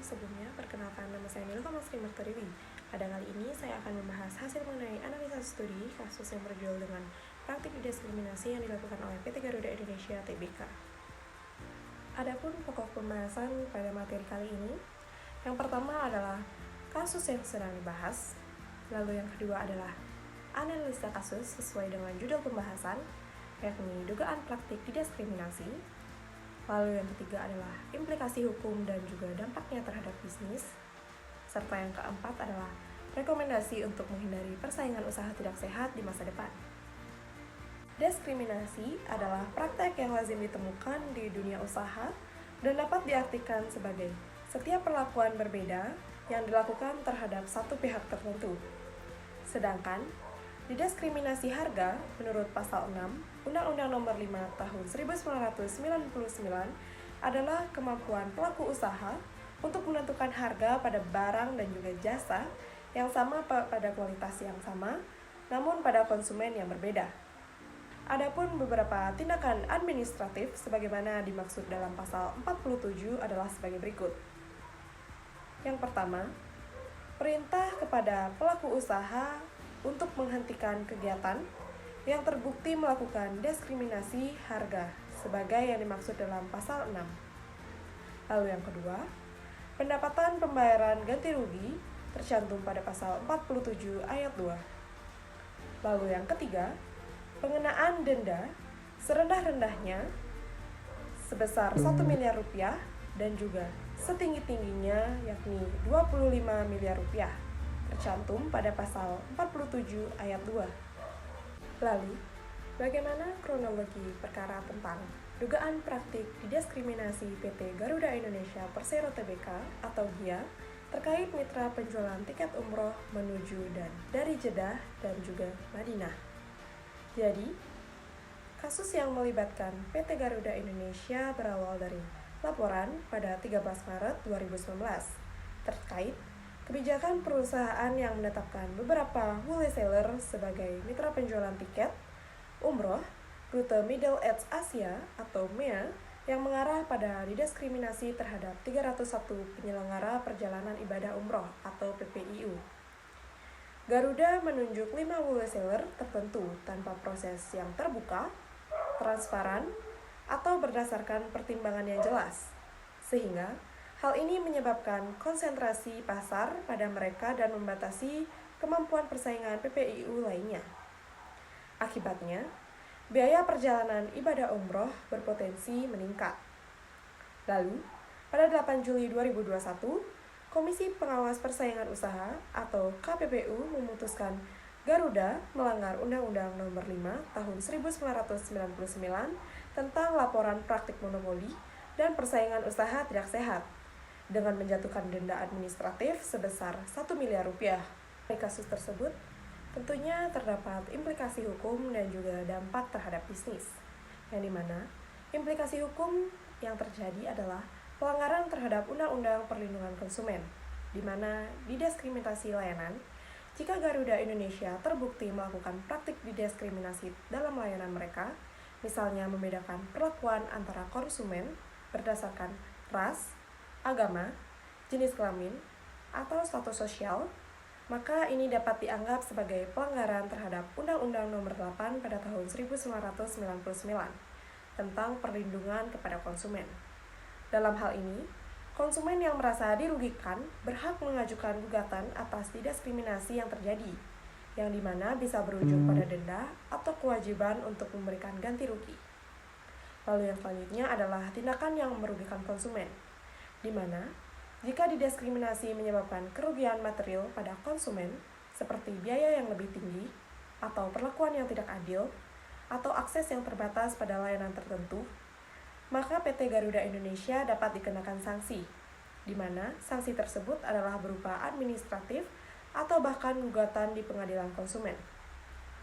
Sebelumnya, perkenalkan nama saya Nilka Masri Martoriwi. Pada kali ini, saya akan membahas hasil mengenai analisa studi kasus yang berjudul dengan praktik diskriminasi yang dilakukan oleh PT Garuda Indonesia Tbk. Adapun pokok pembahasan pada materi kali ini, yang pertama adalah kasus yang sedang dibahas, lalu yang kedua adalah analisa kasus sesuai dengan judul pembahasan, yakni dugaan praktik diskriminasi. Lalu yang ketiga adalah implikasi hukum dan juga dampaknya terhadap bisnis. Serta yang keempat adalah rekomendasi untuk menghindari persaingan usaha tidak sehat di masa depan. Diskriminasi adalah praktek yang lazim ditemukan di dunia usaha dan dapat diartikan sebagai setiap perlakuan berbeda yang dilakukan terhadap satu pihak tertentu. Sedangkan diskriminasi harga menurut pasal 6 Undang-Undang Nomor 5 Tahun 1999 adalah kemampuan pelaku usaha untuk menentukan harga pada barang dan juga jasa yang sama pada kualitas yang sama, namun pada konsumen yang berbeda. Adapun beberapa tindakan administratif sebagaimana dimaksud dalam pasal 47 adalah sebagai berikut. Yang pertama, perintah kepada pelaku usaha untuk menghentikan kegiatan yang terbukti melakukan diskriminasi harga sebagai yang dimaksud dalam pasal 6. Lalu yang kedua, pendapatan pembayaran ganti rugi tercantum pada pasal 47 ayat 2. Lalu yang ketiga, pengenaan denda serendah-rendahnya sebesar 1 miliar rupiah dan juga setinggi-tingginya yakni 25 miliar rupiah tercantum pada pasal 47 ayat 2. Lalu, bagaimana kronologi perkara tentang dugaan praktik diskriminasi PT Garuda Indonesia Persero Tbk atau GIA terkait mitra penjualan tiket umroh menuju dan dari Jeddah dan juga Madinah. Jadi, kasus yang melibatkan PT Garuda Indonesia berawal dari laporan pada 13 Maret 2019 terkait kebijakan perusahaan yang menetapkan beberapa wholesaler sebagai mitra penjualan tiket umroh rute Middle East Asia atau MEA yang mengarah pada diskriminasi terhadap 301 penyelenggara perjalanan ibadah umroh atau PPIU. Garuda menunjuk 5 wholesaler tertentu tanpa proses yang terbuka, transparan, atau berdasarkan pertimbangan yang jelas, sehingga hal ini menyebabkan konsentrasi pasar pada mereka dan membatasi kemampuan persaingan PPIU lainnya. Akibatnya, biaya perjalanan ibadah umroh berpotensi meningkat. Lalu, pada 8 Juli 2021, Komisi Pengawas Persaingan Usaha atau KPPU memutuskan Garuda melanggar Undang-Undang Nomor 5 Tahun 1999 tentang laporan praktik monopoli dan persaingan usaha tidak sehat dengan menjatuhkan denda administratif sebesar 1 miliar rupiah. Dari kasus tersebut, tentunya terdapat implikasi hukum dan juga dampak terhadap bisnis, yang dimana implikasi hukum yang terjadi adalah pelanggaran terhadap Undang-Undang Perlindungan Konsumen, di mana diskriminasi layanan jika Garuda Indonesia terbukti melakukan praktik diskriminasi dalam layanan mereka, misalnya membedakan perlakuan antara konsumen berdasarkan ras, agama, jenis kelamin, atau status sosial, maka ini dapat dianggap sebagai pelanggaran terhadap Undang-Undang Nomor 8 pada tahun 1999 tentang perlindungan kepada konsumen. Dalam hal ini, konsumen yang merasa dirugikan berhak mengajukan gugatan atas diskriminasi yang terjadi, yang dimana bisa berujung pada denda atau kewajiban untuk memberikan ganti rugi. Lalu yang selanjutnya adalah tindakan yang merugikan konsumen, di mana jika diskriminasi menyebabkan kerugian material pada konsumen seperti biaya yang lebih tinggi atau perlakuan yang tidak adil atau akses yang terbatas pada layanan tertentu, maka PT Garuda Indonesia dapat dikenakan sanksi, di mana sanksi tersebut adalah berupa administratif atau bahkan gugatan di pengadilan konsumen.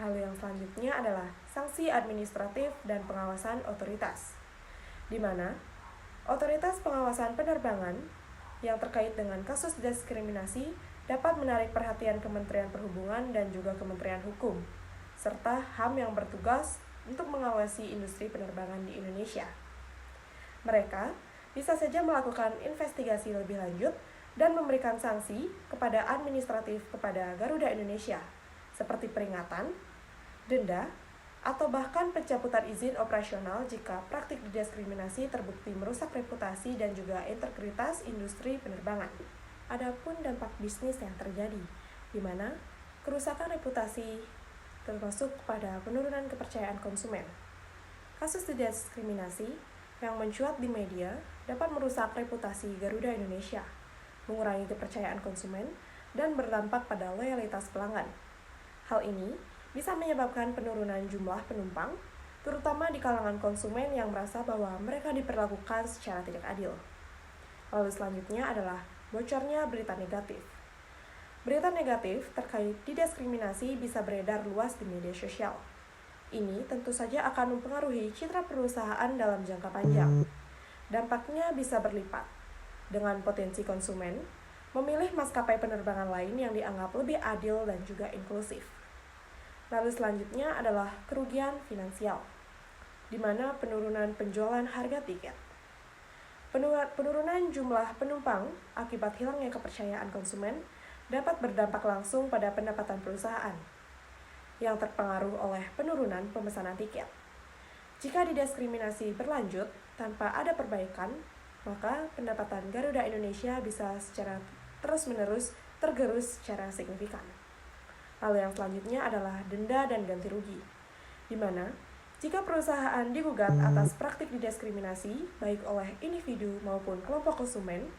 Lalu yang selanjutnya adalah sanksi administratif dan pengawasan otoritas, di mana otoritas pengawasan penerbangan yang terkait dengan kasus diskriminasi dapat menarik perhatian Kementerian Perhubungan dan juga Kementerian Hukum, serta HAM yang bertugas untuk mengawasi industri penerbangan di Indonesia. Mereka bisa saja melakukan investigasi lebih lanjut dan memberikan sanksi kepada administratif kepada Garuda Indonesia, seperti peringatan, denda, atau bahkan pencabutan izin operasional jika praktik diskriminasi terbukti merusak reputasi dan juga integritas industri penerbangan. Adapun dampak bisnis yang terjadi, di mana kerusakan reputasi termasuk kepada penurunan kepercayaan konsumen. Kasus diskriminasi yang mencuat di media dapat merusak reputasi Garuda Indonesia, mengurangi kepercayaan konsumen, dan berdampak pada loyalitas pelanggan. Hal ini bisa menyebabkan penurunan jumlah penumpang, terutama di kalangan konsumen yang merasa bahwa mereka diperlakukan secara tidak adil. Lalu selanjutnya adalah bocornya berita negatif. Berita negatif terkait diskriminasi bisa beredar luas di media sosial. Ini tentu saja akan mempengaruhi citra perusahaan dalam jangka panjang. Dampaknya bisa berlipat, dengan potensi konsumen memilih maskapai penerbangan lain yang dianggap lebih adil dan juga inklusif. Lalu selanjutnya adalah kerugian finansial, di mana penurunan penjualan harga tiket. Penurunan jumlah penumpang akibat hilangnya kepercayaan konsumen dapat berdampak langsung pada pendapatan perusahaan yang terpengaruh oleh penurunan pemesanan tiket. Jika diskriminasi berlanjut tanpa ada perbaikan, maka pendapatan Garuda Indonesia bisa secara terus-menerus tergerus secara signifikan. Lalu yang selanjutnya adalah denda dan ganti rugi, di mana jika perusahaan digugat atas praktik diskriminasi, baik oleh individu maupun kelompok konsumen,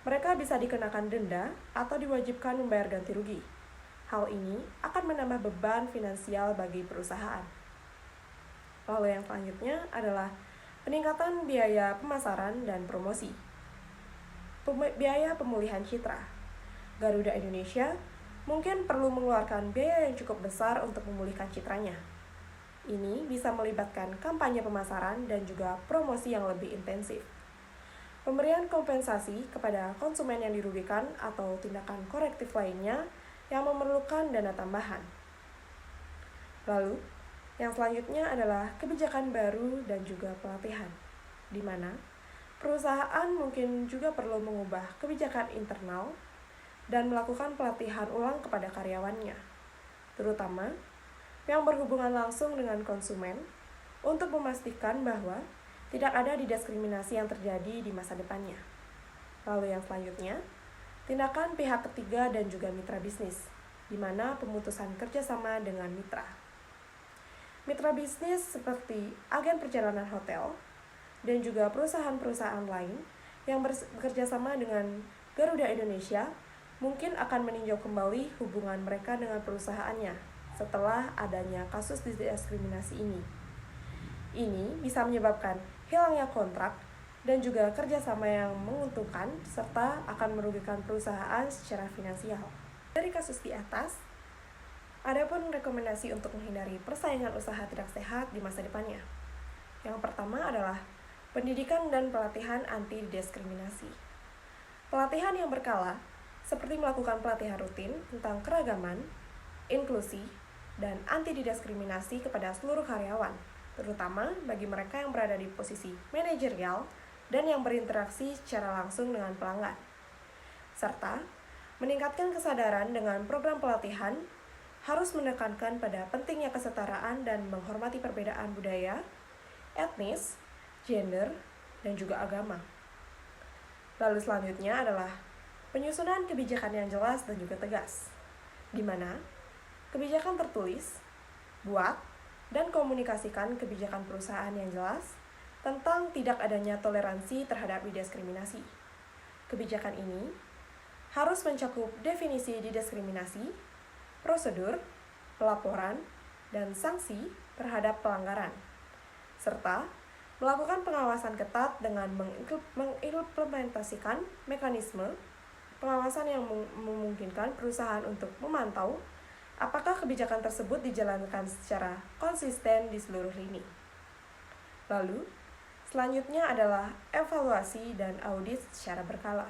mereka bisa dikenakan denda atau diwajibkan membayar ganti rugi. Hal ini akan menambah beban finansial bagi perusahaan. Lalu yang selanjutnya adalah peningkatan biaya pemasaran dan promosi. Biaya pemulihan citra. Garuda Indonesia mungkin perlu mengeluarkan biaya yang cukup besar untuk memulihkan citranya. Ini bisa melibatkan kampanye pemasaran dan juga promosi yang lebih intensif. Pemberian kompensasi kepada konsumen yang dirugikan atau tindakan korektif lainnya yang memerlukan dana tambahan. Lalu, yang selanjutnya adalah kebijakan baru dan juga pelatihan, di mana perusahaan mungkin juga perlu mengubah kebijakan internal dan melakukan pelatihan ulang kepada karyawannya, terutama yang berhubungan langsung dengan konsumen, untuk memastikan bahwa tidak ada diskriminasi yang terjadi di masa depannya. Lalu yang selanjutnya, tindakan pihak ketiga dan juga mitra bisnis, di mana pemutusan kerjasama dengan mitra. Mitra bisnis seperti agen perjalanan hotel dan juga perusahaan-perusahaan lain yang bekerja sama dengan Garuda Indonesia mungkin akan meninjau kembali hubungan mereka dengan perusahaannya setelah adanya kasus diskriminasi ini. Ini bisa menyebabkan hilangnya kontrak dan juga kerjasama yang menguntungkan serta akan merugikan perusahaan secara finansial. Dari kasus di atas, ada pun rekomendasi untuk menghindari persaingan usaha tidak sehat di masa depannya. Yang pertama adalah pendidikan dan pelatihan anti diskriminasi. Pelatihan yang berkala, seperti melakukan pelatihan rutin tentang keragaman, inklusi, dan anti diskriminasi kepada seluruh karyawan, terutama bagi mereka yang berada di posisi manajerial dan yang berinteraksi secara langsung dengan pelanggan. Serta meningkatkan kesadaran dengan program pelatihan harus menekankan pada pentingnya kesetaraan dan menghormati perbedaan budaya, etnis, gender, dan juga agama. Lalu selanjutnya adalah penyusunan kebijakan yang jelas dan juga tegas, di mana kebijakan tertulis, buat, dan komunikasikan kebijakan perusahaan yang jelas tentang tidak adanya toleransi terhadap diskriminasi. Kebijakan ini harus mencakup definisi diskriminasi, prosedur, pelaporan, dan sanksi terhadap pelanggaran, serta melakukan pengawasan ketat dengan mengimplementasikan mekanisme pengawasan yang memungkinkan perusahaan untuk memantau apakah kebijakan tersebut dijalankan secara konsisten di seluruh lini. Lalu, selanjutnya adalah evaluasi dan audit secara berkala.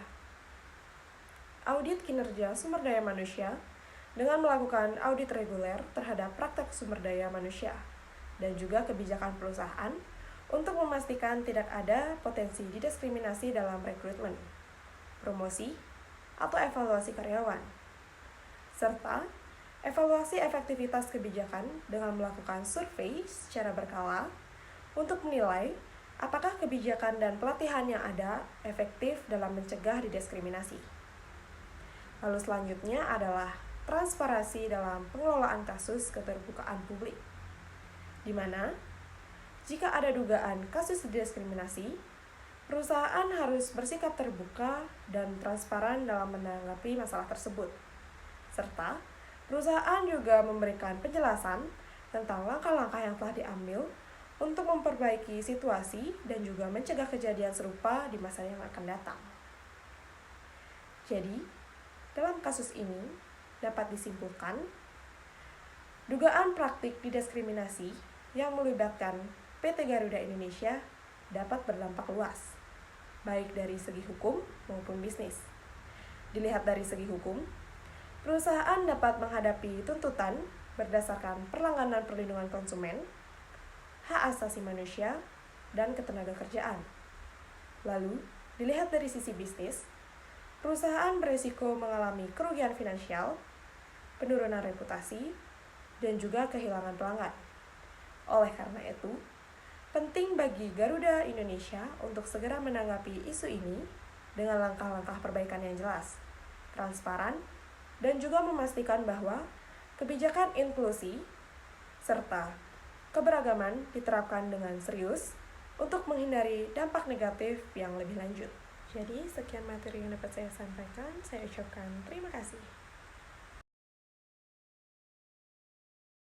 Audit kinerja sumber daya manusia dengan melakukan audit reguler terhadap praktek sumber daya manusia dan juga kebijakan perusahaan untuk memastikan tidak ada potensi diskriminasi dalam rekrutmen, promosi, atau evaluasi karyawan, serta evaluasi efektivitas kebijakan dengan melakukan survei secara berkala untuk menilai apakah kebijakan dan pelatihan yang ada efektif dalam mencegah diskriminasi. Lalu selanjutnya adalah transparansi dalam pengelolaan kasus keterbukaan publik, di mana jika ada dugaan kasus diskriminasi, perusahaan harus bersikap terbuka dan transparan dalam menanggapi masalah tersebut, serta perusahaan juga memberikan penjelasan tentang langkah-langkah yang telah diambil untuk memperbaiki situasi dan juga mencegah kejadian serupa di masa yang akan datang. Jadi, dalam kasus ini dapat disimpulkan, dugaan praktik diskriminasi yang melibatkan PT Garuda Indonesia dapat berdampak luas, baik dari segi hukum maupun bisnis. Dilihat dari segi hukum, perusahaan dapat menghadapi tuntutan berdasarkan perlanggaran perlindungan konsumen, hak asasi manusia, dan ketenagakerjaan. Lalu, dilihat dari sisi bisnis, perusahaan berisiko mengalami kerugian finansial, penurunan reputasi, dan juga kehilangan pelanggan. Oleh karena itu, penting bagi Garuda Indonesia untuk segera menanggapi isu ini dengan langkah-langkah perbaikan yang jelas, transparan, dan juga memastikan bahwa kebijakan inklusi serta keberagaman diterapkan dengan serius untuk menghindari dampak negatif yang lebih lanjut. Jadi, sekian materi yang dapat saya sampaikan. Saya ucapkan terima kasih.